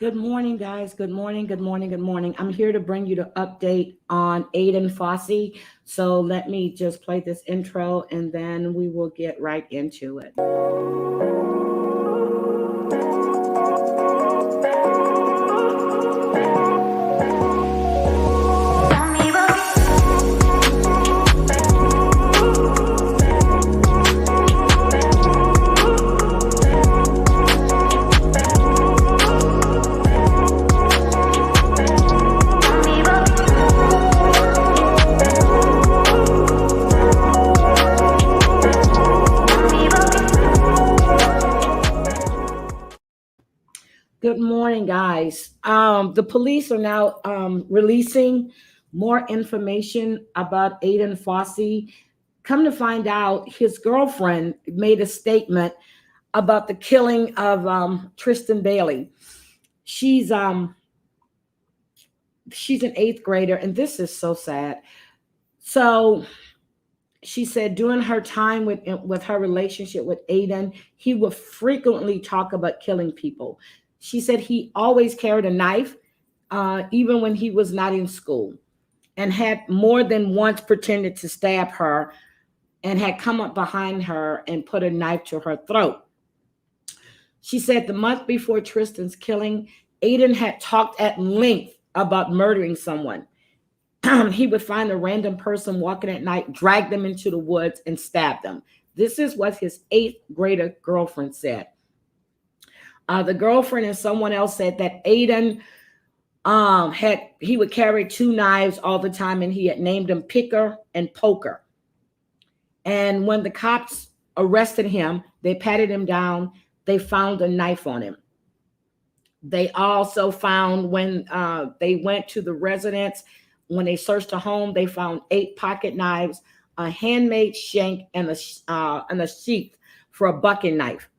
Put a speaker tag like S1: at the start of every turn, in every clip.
S1: Good morning, guys. Good morning, good morning, good morning. I'm here to bring you the update on Aiden Fucci. So let me just play this intro and then we will get right into it. Good morning, guys. The police are now releasing more information about Aiden Fucci. Come to find out, his girlfriend made a statement about the killing of Tristyn Bailey. She's she's an eighth grader, and this is so sad. So she said during her time with her relationship with Aiden, he would frequently talk about killing people. She said he always carried a knife, even when he was not in school, and had more than once pretended to stab her and had come up behind her and put a knife to her throat. She said the month before Tristyn's killing, Aiden had talked at length about murdering someone. He would find a random person walking at night, drag them into the woods, and stab them. This is what his eighth grader girlfriend said. The girlfriend and someone else said that Aiden he would carry two knives all the time, and he had named them Picker and Poker. And when the cops arrested him, they patted him down. They found a knife on him. They also found, when they went to the residence, when they searched the home, they found 8 pocket knives, a handmade shank, and a sheath for a bucket knife.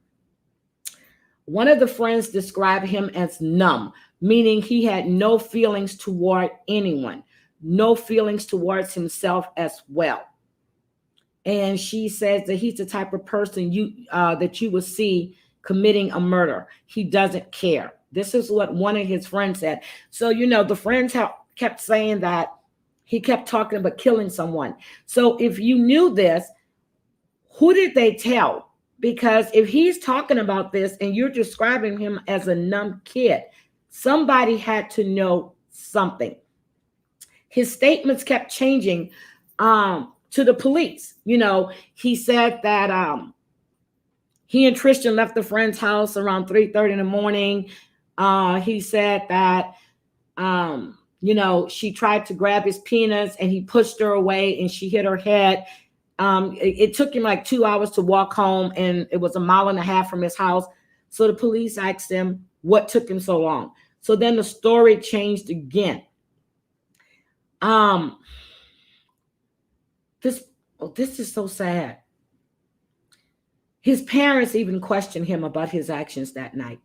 S1: One of the friends described him as numb, meaning he had no feelings toward anyone, no feelings towards himself as well. And she says that he's the type of person that you will see committing a murder. He doesn't care. This is what one of his friends said. So, the friends kept saying that he kept talking about killing someone. So if you knew this, who did they tell? Because if he's talking about this and you're describing him as a numb kid, somebody had to know something. His statements kept changing to the police. He said that he and Tristyn left the friend's house around 3:30 in the morning. He said that, she tried to grab his penis and he pushed her away and she hit her head. It took him like 2 hours to walk home, and it was 1.5 miles from his house. So the police asked him what took him so long. So then the story changed again. This is so sad. His parents even questioned him about his actions that night.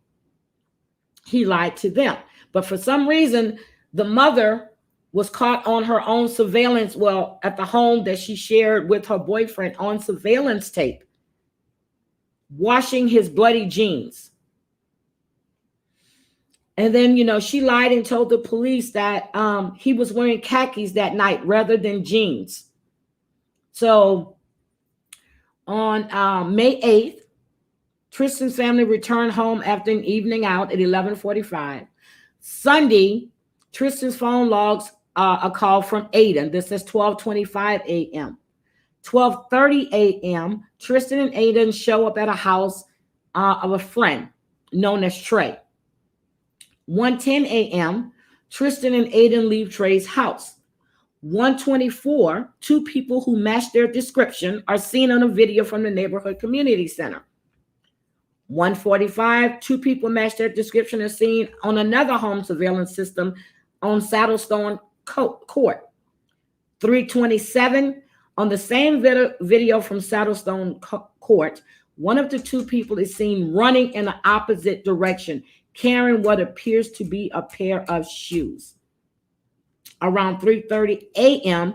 S1: He lied to them, but for some reason, the mother was caught on her own surveillance, at the home that she shared with her boyfriend, on surveillance tape, washing his bloody jeans. And then, she lied and told the police that he was wearing khakis that night rather than jeans. So on May 8th, Tristyn's family returned home after an evening out at 11:45. Sunday, Tristyn's phone logs a call from Aiden. This is 12:25 a.m. 12:30 a.m., Tristyn and Aiden show up at a house of a friend known as Trey. 1:10 a.m., Tristyn and Aiden leave Trey's house. 1:24, 2 people who match their description are seen on a video from the neighborhood community center. 1:45, 2 people match their description are seen on another home surveillance system on Saddlestone Court. 3:27, on the same video from Saddlestone Court, one of the 2 people is seen running in the opposite direction, carrying what appears to be a pair of shoes. Around 3:30 a.m.,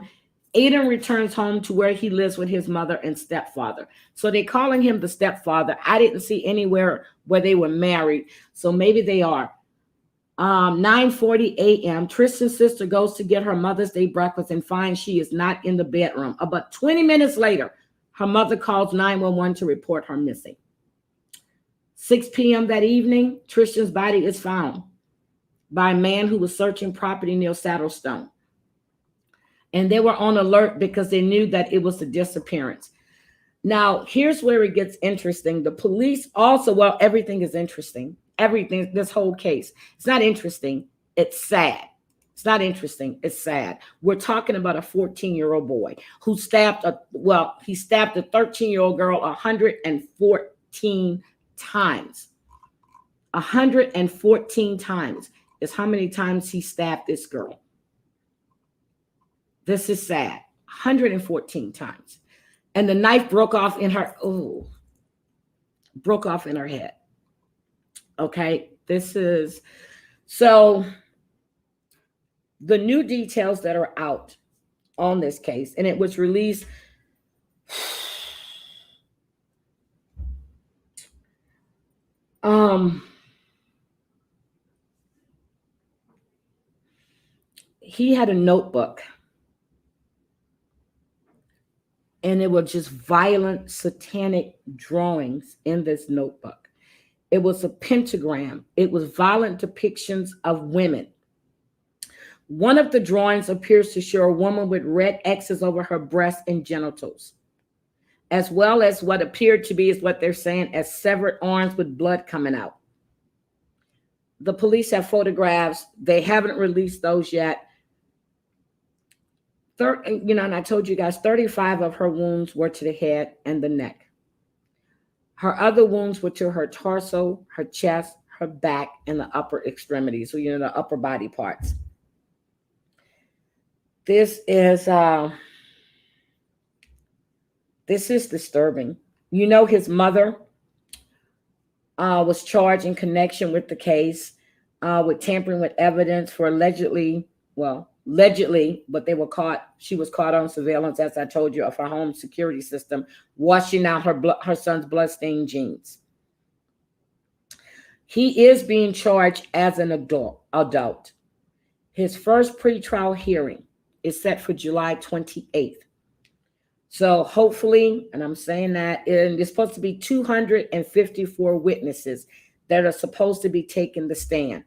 S1: Aiden returns home to where he lives with his mother and stepfather. So they're calling him the stepfather. I didn't see anywhere where they were married, so maybe they are. 9:40 a.m. Tristyn's sister goes to get her Mother's Day breakfast and finds she is not in the bedroom. About 20 minutes later, her mother calls 911 to report her missing. 6 p.m. that evening, Tristyn's body is found by a man who was searching property near Saddlestone. And they were on alert because they knew that it was a disappearance. Now, here's where it gets interesting. The police also, well, everything is interesting. Everything, this whole case. It's not interesting. It's sad. It's not interesting. It's sad. We're talking about a 14-year-old boy who stabbed he stabbed a 13-year-old girl 114 times. 114 times is how many times he stabbed this girl. This is sad. 114 times. And the knife broke off in her, broke off in her head. Okay, this is, so the new details that are out on this case, and it was released he had a notebook, and it was just violent satanic drawings in this notebook. It was a pentagram. It was violent depictions of women. One of the drawings appears to show a woman with red X's over her breasts and genitals, as well as what appeared to be, is what they're saying, as severed arms with blood coming out. The police have photographs. They haven't released those yet. And I told you guys 35 of her wounds were to the head and the neck. Her other wounds were to her torso, her chest, her back, and the upper extremities, so the upper body parts. This is disturbing. His mother was charged in connection with the case with tampering with evidence for allegedly, but she was caught on surveillance, as I told you, of her home security system, washing out her son's bloodstained jeans. He is being charged as an adult. His first pretrial hearing is set for July 28th. So hopefully, and I'm saying that, and there's supposed to be 254 witnesses that are supposed to be taking the stand.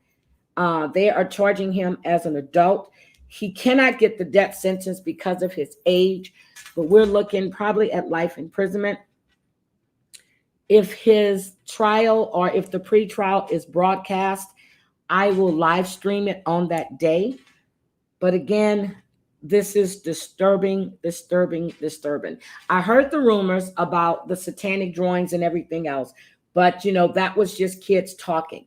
S1: They are charging him as an adult. He cannot get the death sentence because of his age, but we're looking probably at life imprisonment. If his trial, or if the pretrial is broadcast, I will live stream it on that day. But again, this is disturbing. I heard the rumors about the satanic drawings and everything else, but that was just kids talking.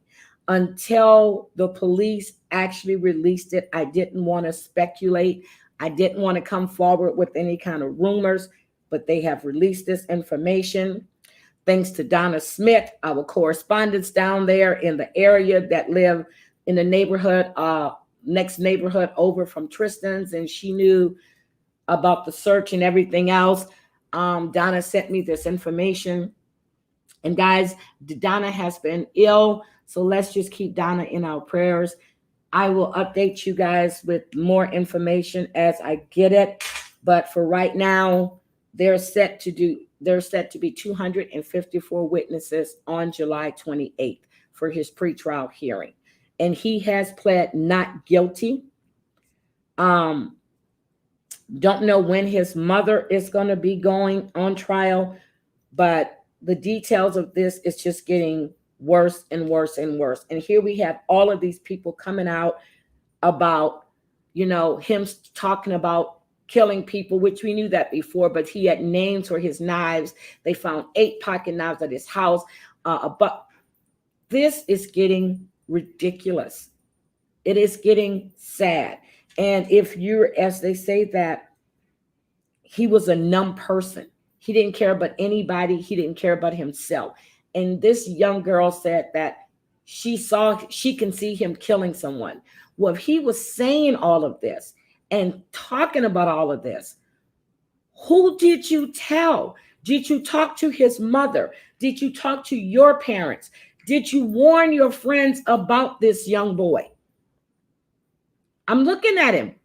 S1: Until the police actually released it, I didn't want to speculate. I didn't want to come forward with any kind of rumors, but they have released this information. Thanks to Donna Smith, our correspondents down there in the area that live in the neighborhood, next neighborhood over from Tristyn's, and she knew about the search and everything else. Donna sent me this information. And guys, Donna has been ill, so let's just keep Donna in our prayers. I will update you guys with more information as I get it. But for right now, they're set to be 254 witnesses on July 28th for his pretrial hearing. And he has pled not guilty. Don't know when his mother is going to be going on trial, but the details of this is just getting worse and worse and worse. And here we have all of these people coming out about, him talking about killing people, which we knew that before, but he had names for his knives. They found 8 pocket knives at his house. But this is getting ridiculous. It is getting sad. And if you're, as they say, that he was a numb person, he didn't care about anybody. He didn't care about himself. And this young girl said that she can see him killing someone. Well, if he was saying all of this and talking about all of this, who did you tell? Did you talk to his mother? Did you talk to your parents? Did you warn your friends about this young boy? I'm looking at him.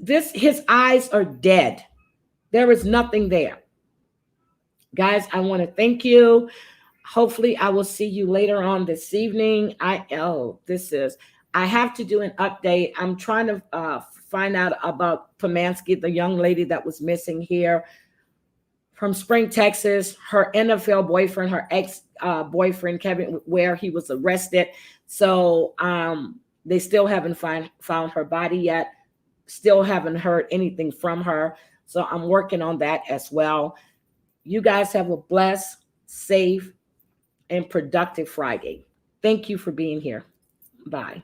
S1: His eyes are dead. There is nothing there. Guys, I want to thank you. Hopefully I will see you later on this evening. I have to do an update. I'm trying to find out about Pomansky, the young lady that was missing here from Spring, Texas. Her NFL boyfriend, her ex boyfriend Kevin, where he was arrested. So they still haven't found her body yet. Still haven't heard anything from her. So I'm working on that as well. You guys have a blessed, safe, and productive Friday. Thank you for being here. Bye.